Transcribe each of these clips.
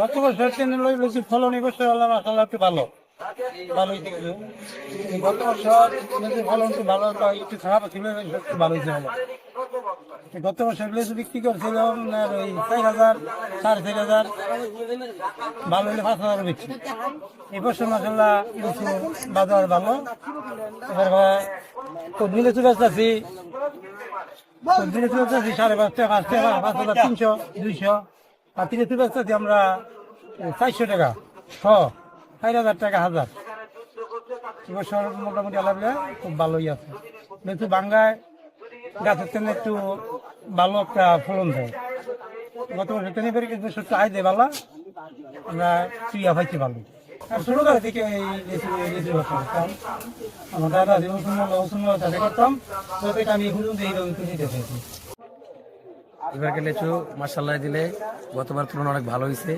গত বছর লিচু ফলন এই বছর আল্লাহ মাশাআল্লাহ একটু ভালো ভালো হয়েছে কিছু। গত বছর লিচু ফলন একটু ভালো একটু খারাপ ছিল, একটু ভালো হয়েছে ভালো। গত বছর লিচু বিক্রি করছিলাম আপনার ওই 4,000 4,500, ভালো হলে 5,000 বিক্রি। এই বছর মাশাআল্লাহ লিচু বাজার ভালো। এবার কদমি লিচু বেচতেছি, কদমি লিচু বেচতেছি 5,500 5,000 5,300 200। আর লিচু বেচতেছি আমরা 400 টাকা 4,000 টাকা হাজার। এবছর মোটামুটি আলাদা খুব ভালোই আছে। লিচু বাঙ্গায় গাছের তেমনি একটু ভালো একটা ফলন দেয়। গত বছর তেমনি করে কিন্তু একটু আয় দেয় ভালো, আমরা চুইয়া পাইছি ভালো। আর ছোট করে থেকে এই লিচু করতাম, আমার দাদা যে ওষুধ চাষে করতাম, তো এটা আমি এখন এইরকম নিতে চাইছি। এবারকে লিচু মাশাআল্লাহ দিলে গতবার তুলনায় অনেক ভালো হয়েছে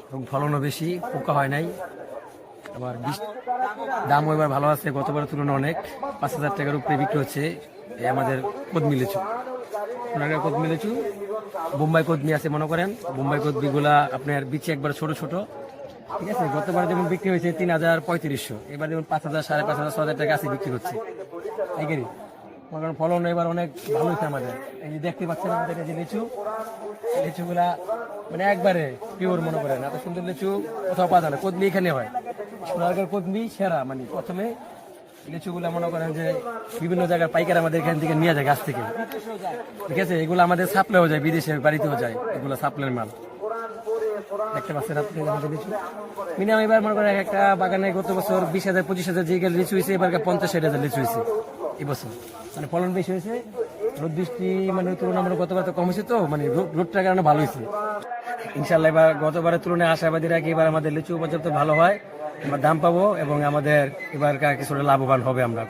এবং ফলনও বেশি, পোকা হয় নাই। আবার দামও এবার ভালো আছে, গতবার তুলনায় অনেক। 5,000 টাকার উপরে বিক্রি হচ্ছে এই আমাদের কদমি লিচু। কদমি লিচু বোম্বাই কদমি আছে মনে করেন, বোম্বাই কদমিগুলা আপনার বিচি একবার ছোট ছোট, ঠিক আছে। গতবার যেমন বিক্রি হয়েছে 3,000 3500, এবার যেমন 5,000 5,500 6,000 টাকা আছে বিক্রি হচ্ছে এইখানে। মনে করেন ফলন এবার অনেক ভালো হয়েছে আমাদের। এই যে দেখতে পাচ্ছেন আমাদের এই যে লিচু, লিচুগুলা মানে একবারে পিওর মনে করেন, এত সুন্দর লিচু কোথাও পাওয়া যায় না। কদমি এখানে হয়, সোনারগাঁর কদমি সেরা। মানে প্রথমে লিচুগুলা মনে করেন যে বিভিন্ন জায়গার পাইকার আমাদের এখান থেকে নিয়ে যায় গাছ থেকে, ঠিক আছে। এগুলো আমাদের সাপ্লাইও যায়, বিদেশের বাড়িতেও যায়, এগুলো সাপ্লাইয়ের মাল। দেখতে পাচ্ছেন আপনি আমাদের লিচু মিনিমাম এবার মনে করেন একটা বাগানে গত বছর 20,000 25,000 যে লিচু হয়েছে, এবার 50-60,000 লিচু হয়েছে এবছর। মানে ফলন বেশি হয়েছে, রোদ বৃষ্টি মানে তুলনামূলক গতবার তো কম হয়েছে, তো মানে রোদটার কারণে ভালো হয়েছে। ইনশাল্লাহ এবার গতবারের তুলনায় আশাবাদী রাখি এবার আমাদের লিচু পর্যাপ্ত ভালো হয়, আমরা দাম পাবো এবং আমাদের এবার কিছুটা লাভবান হবে আমরা।